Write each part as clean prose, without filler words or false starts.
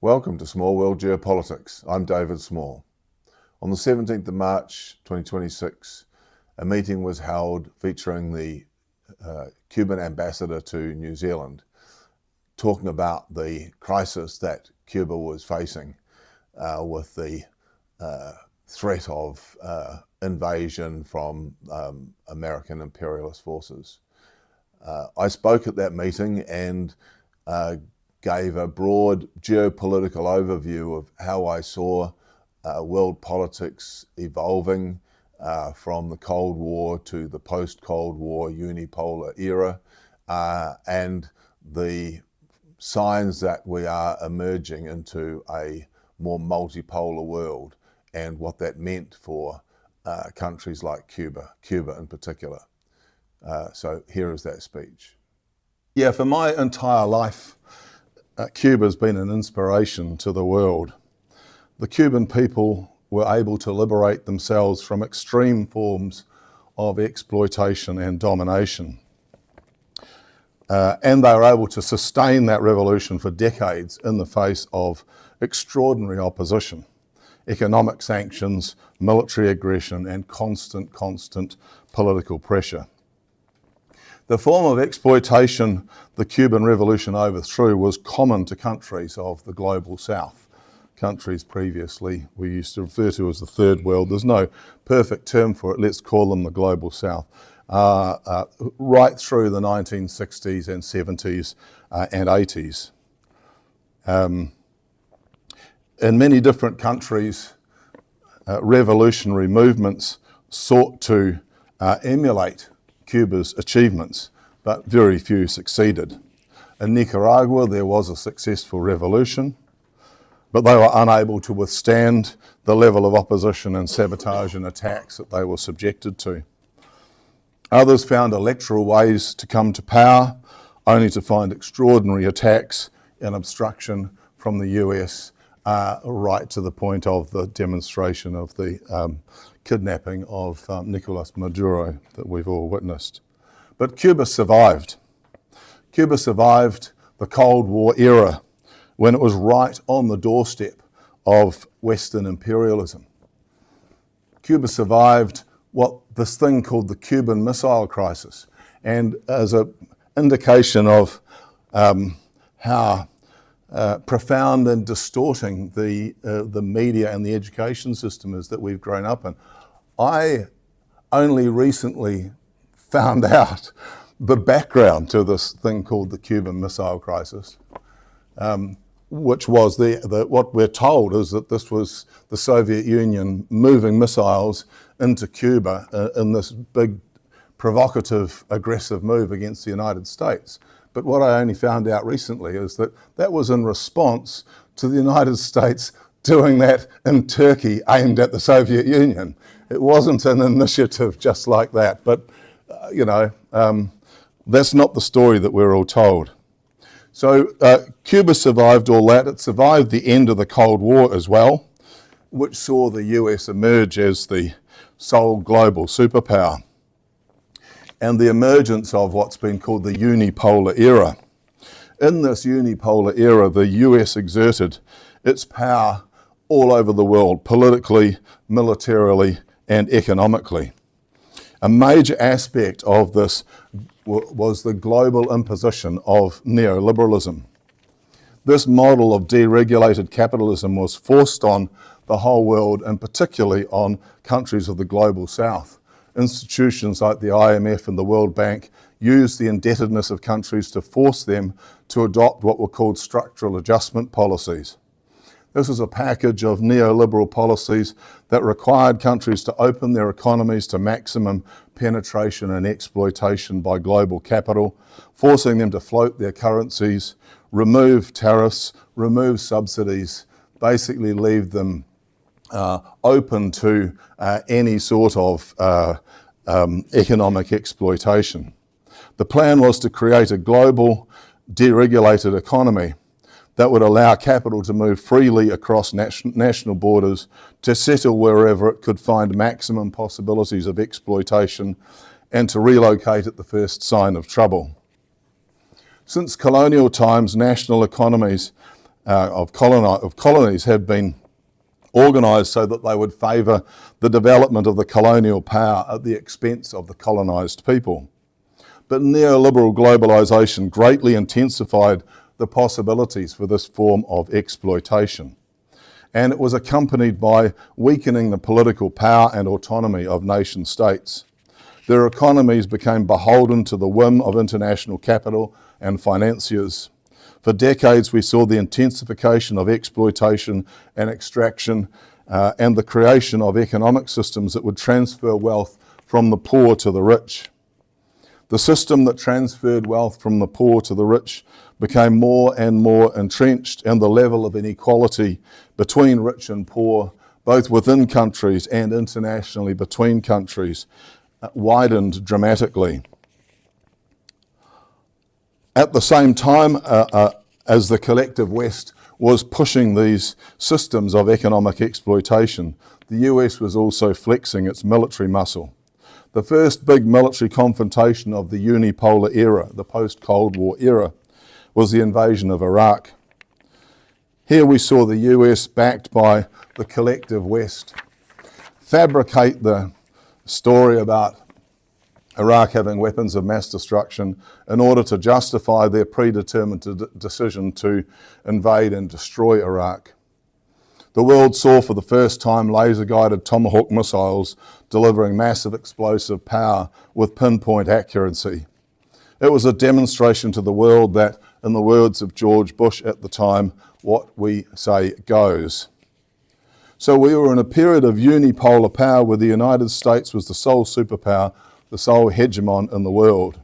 Welcome to Small World Geopolitics. I'm David Small. On the 17th of March 2026, a meeting was held featuring the Cuban Ambassador to New Zealand, talking about the crisis that Cuba was facing with the threat of invasion from American imperialist forces. I spoke at that meeting and gave a broad geopolitical overview of how I saw world politics evolving from the Cold War to the post-Cold War unipolar era, and the signs that we are emerging into a more multipolar world and what that meant for countries like Cuba in particular. So here is that speech. Yeah, for my entire life, Cuba's been an inspiration to the world. The Cuban people were able to liberate themselves from extreme forms of exploitation and domination. And they were able to sustain that revolution for decades in the face of extraordinary opposition, economic sanctions, military aggression, and constant political pressure. The form of exploitation the Cuban Revolution overthrew was common to countries of the global south. Countries previously we used to refer to as the third world. There's no perfect term for it. Let's call them the global south. Right through the 1960s and 70s and 80s. In many different countries, revolutionary movements sought to emulate Cuba's achievements, but very few succeeded. In Nicaragua, there was a successful revolution, but they were unable to withstand the level of opposition and sabotage and attacks that they were subjected to. Others found electoral ways to come to power, only to find extraordinary attacks and obstruction from the US, right to the point of the demonstration of the kidnapping of Nicolas Maduro that we've all witnessed. But Cuba survived. Cuba survived the Cold War era when it was right on the doorstep of Western imperialism. Cuba survived this thing called the Cuban Missile Crisis, and as an indication of how profound and distorting the media and the education system is that we've grown up in. I only recently found out the background to this thing called the Cuban Missile Crisis, which was what we're told is that this was the Soviet Union moving missiles into Cuba in this big, provocative, aggressive move against the United States. But what I only found out recently is that that was in response to the United States doing that in Turkey aimed at the Soviet Union. It wasn't an initiative just like that, but that's not the story that we're all told. So Cuba survived all that. It survived the end of the Cold War as well, which saw the US emerge as the sole global superpower, and the emergence of what's been called the unipolar era. In this unipolar era, the US exerted its power all over the world, politically, militarily, and economically. A major aspect of this was the global imposition of neoliberalism. This model of deregulated capitalism was forced on the whole world, and particularly on countries of the global south. Institutions like the IMF and the World Bank used the indebtedness of countries to force them to adopt what were called structural adjustment policies. This was a package of neoliberal policies that required countries to open their economies to maximum penetration and exploitation by global capital, forcing them to float their currencies, remove tariffs, remove subsidies, basically leave them open to any sort of economic exploitation. The plan was to create a global deregulated economy that would allow capital to move freely across national borders to settle wherever it could find maximum possibilities of exploitation and to relocate at the first sign of trouble. Since colonial times, national economies of colonies have been organised so that they would favour the development of the colonial power at the expense of the colonised people. But neoliberal globalisation greatly intensified the possibilities for this form of exploitation. And it was accompanied by weakening the political power and autonomy of nation states. Their economies became beholden to the whim of international capital and financiers. For decades, we saw the intensification of exploitation and extraction and the creation of economic systems that would transfer wealth from the poor to the rich. The system that transferred wealth from the poor to the rich became more and more entrenched, and the level of inequality between rich and poor, both within countries and internationally between countries, widened dramatically. At the same time, as the collective West was pushing these systems of economic exploitation, the US was also flexing its military muscle. The first big military confrontation of the unipolar era, the post-Cold War era, was the invasion of Iraq. Here we saw the US, backed by the collective West, fabricate the story about Iraq having weapons of mass destruction in order to justify their predetermined decision to invade and destroy Iraq. The world saw for the first time laser-guided Tomahawk missiles delivering massive explosive power with pinpoint accuracy. It was a demonstration to the world that, in the words of George Bush at the time, what we say goes. So we were in a period of unipolar power where the United States was the sole superpower, the sole hegemon in the world.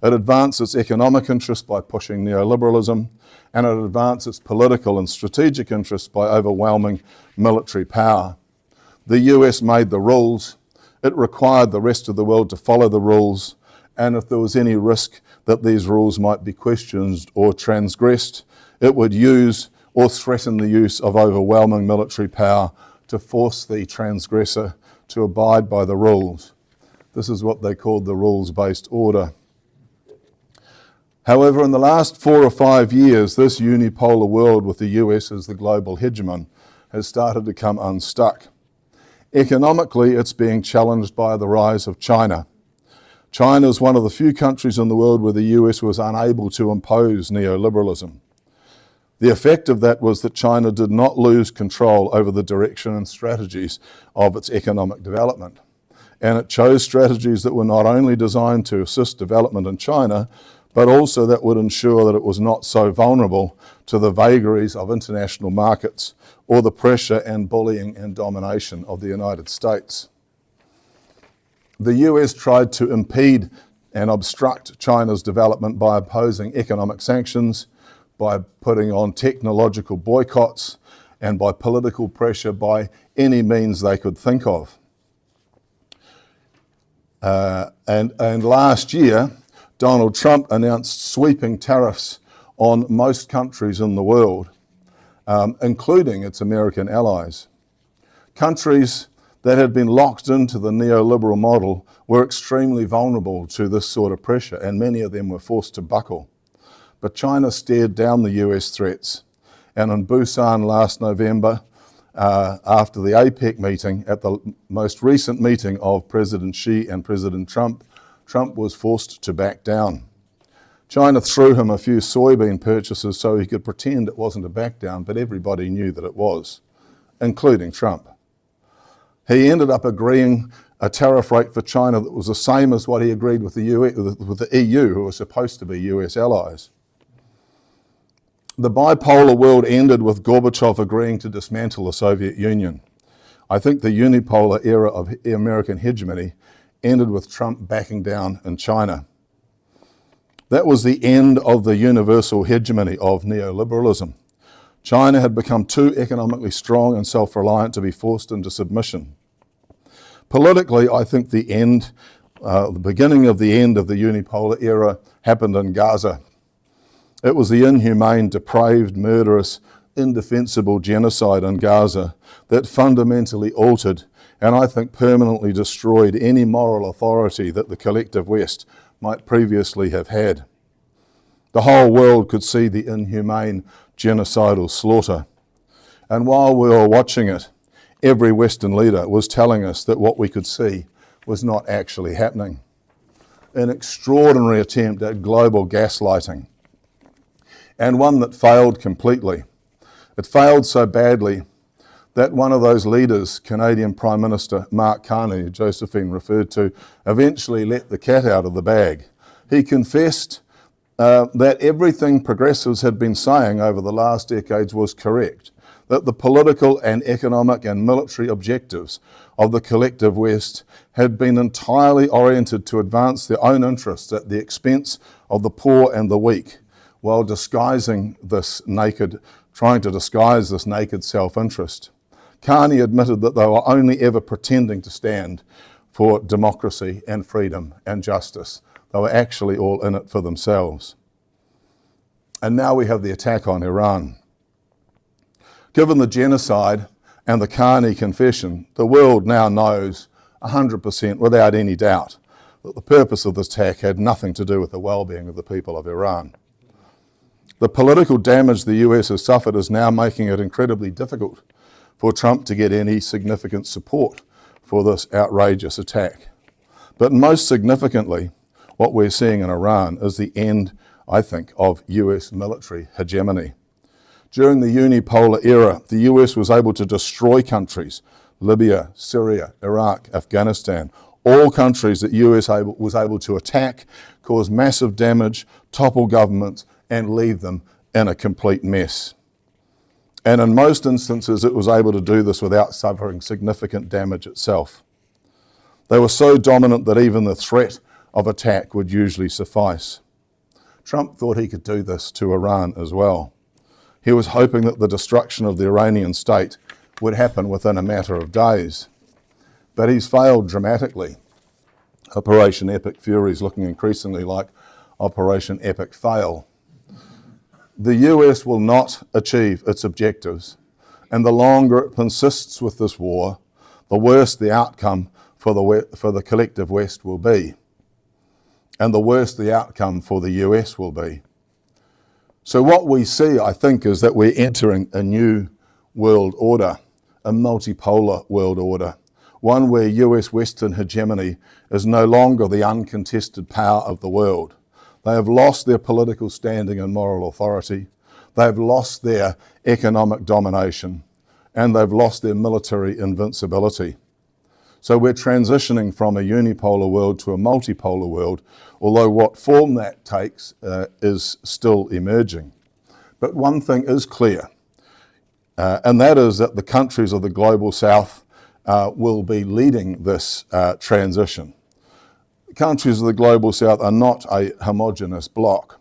It advanced its economic interests by pushing neoliberalism, and it advanced its political and strategic interests by overwhelming military power. The US made the rules. It required the rest of the world to follow the rules, and if there was any risk that these rules might be questioned or transgressed, it would use or threaten the use of overwhelming military power to force the transgressor to abide by the rules. This is what they called the rules-based order. However, in the last 4 or 5 years, this unipolar world with the US as the global hegemon has started to come unstuck. Economically, it's being challenged by the rise of China. China is one of the few countries in the world where the US was unable to impose neoliberalism. The effect of that was that China did not lose control over the direction and strategies of its economic development. And it chose strategies that were not only designed to assist development in China, but also that would ensure that it was not so vulnerable to the vagaries of international markets or the pressure and bullying and domination of the United States. The US tried to impede and obstruct China's development by imposing economic sanctions, by putting on technological boycotts, and by political pressure by any means they could think of. And last year, Donald Trump announced sweeping tariffs on most countries in the world, including its American allies. Countries that had been locked into the neoliberal model were extremely vulnerable to this sort of pressure, and many of them were forced to buckle. But China stared down the US threats, and in Busan last November, after the APEC meeting, at the most recent meeting of President Xi and President Trump, Trump was forced to back down. China threw him a few soybean purchases so he could pretend it wasn't a back down, but everybody knew that it was, including Trump. He ended up agreeing a tariff rate for China that was the same as what he agreed with the EU, who were supposed to be US allies. The bipolar world ended with Gorbachev agreeing to dismantle the Soviet Union. I think the unipolar era of American hegemony ended with Trump backing down in China. That was the end of the universal hegemony of neoliberalism. China had become too economically strong and self-reliant to be forced into submission. Politically, I think the beginning of the end of the unipolar era happened in Gaza. It was the inhumane, depraved, murderous, indefensible genocide in Gaza that fundamentally altered and I think permanently destroyed any moral authority that the collective West might previously have had. The whole world could see the inhumane, genocidal slaughter. And while we were watching it, every Western leader was telling us that what we could see was not actually happening. An extraordinary attempt at global gaslighting, and one that failed completely. It failed so badly that one of those leaders, Canadian Prime Minister Mark Carney, Josephine referred to, eventually let the cat out of the bag. He confessed that everything progressives had been saying over the last decades was correct, that the political and economic and military objectives of the collective West had been entirely oriented to advance their own interests at the expense of the poor and the weak, while trying to disguise this naked self-interest. Carney admitted that they were only ever pretending to stand for democracy and freedom and justice. They were actually all in it for themselves. And now we have the attack on Iran. Given the genocide and the Carney confession, the world now knows 100% without any doubt that the purpose of this attack had nothing to do with the well-being of the people of Iran. The political damage the US has suffered is now making it incredibly difficult for Trump to get any significant support for this outrageous attack. But most significantly, what we're seeing in Iran is the end, I think, of US military hegemony. During the unipolar era, the US was able to destroy countries, Libya, Syria, Iraq, Afghanistan, all countries that US was able to attack, cause massive damage, topple governments, and leave them in a complete mess. And in most instances, it was able to do this without suffering significant damage itself. They were so dominant that even the threat of attack would usually suffice. Trump thought he could do this to Iran as well. He was hoping that the destruction of the Iranian state would happen within a matter of days. But he's failed dramatically. Operation Epic Fury is looking increasingly like Operation Epic Fail. The US will not achieve its objectives, and the longer it persists with this war, the worse the outcome for the collective West will be, and the worse the outcome for the US will be. So what we see, I think, is that we're entering a new world order, a multipolar world order, one where US Western hegemony is no longer the uncontested power of the world. They have lost their political standing and moral authority. They've lost their economic domination, and they've lost their military invincibility. So we're transitioning from a unipolar world to a multipolar world, although what form that takes is still emerging. But one thing is clear, and that is that the countries of the global south will be leading this transition. Countries of the global south are not a homogenous bloc,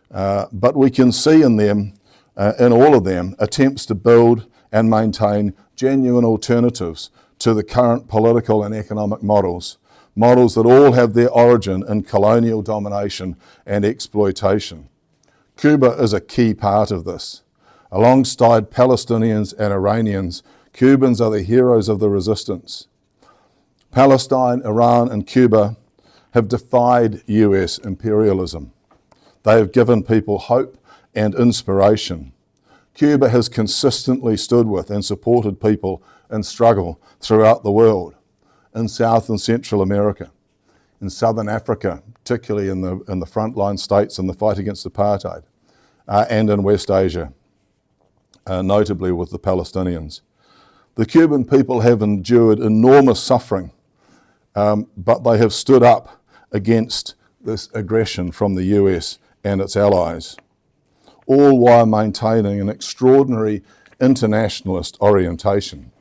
but we can see in them, in all of them, attempts to build and maintain genuine alternatives to the current political and economic models that all have their origin in colonial domination and exploitation. Cuba is a key part of this. Alongside Palestinians and Iranians, Cubans are the heroes of the resistance. Palestine, Iran, and Cuba have defied US imperialism. They have given people hope and inspiration. Cuba has consistently stood with and supported people in struggle throughout the world, in South and Central America, in Southern Africa, particularly in the frontline states in the fight against apartheid, and in West Asia, notably with the Palestinians. The Cuban people have endured enormous suffering, but they have stood up against this aggression from the US and its allies, all while maintaining an extraordinary internationalist orientation.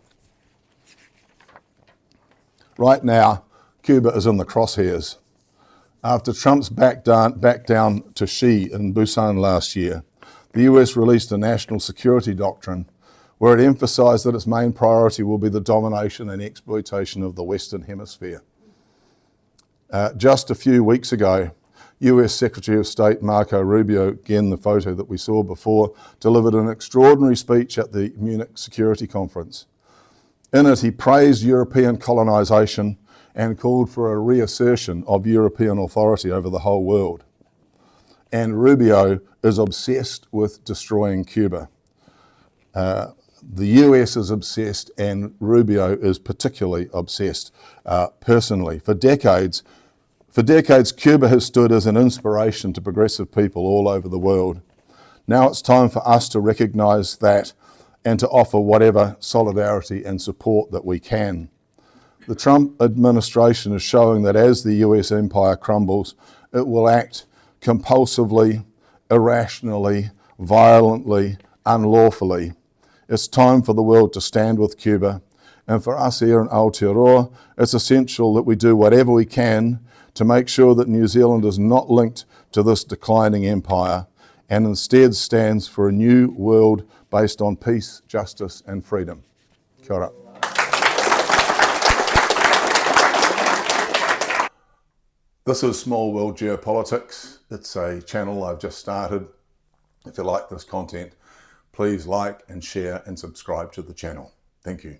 Right now, Cuba is in the crosshairs. After Trump's back down to Xi in Busan last year, the US released a national security doctrine where it emphasised that its main priority will be the domination and exploitation of the Western Hemisphere. Just a few weeks ago, US Secretary of State Marco Rubio, again the photo that we saw before, delivered an extraordinary speech at the Munich Security Conference. In it, he praised European colonisation and called for a reassertion of European authority over the whole world. and Rubio is obsessed with destroying Cuba. The US is obsessed, and Rubio is particularly obsessed personally. For decades, Cuba has stood as an inspiration to progressive people all over the world. Now it's time for us to recognise that and to offer whatever solidarity and support that we can. The Trump administration is showing that as the US empire crumbles, it will act compulsively, irrationally, violently, unlawfully. It's time for the world to stand with Cuba, and for us here in Aotearoa, it's essential that we do whatever we can to make sure that New Zealand is not linked to this declining empire and instead stands for a new world based on peace, justice and freedom. Kia ora. This is Small World Geopolitics. It's a channel I've just started. If you like this content, please like and share and subscribe to the channel. Thank you.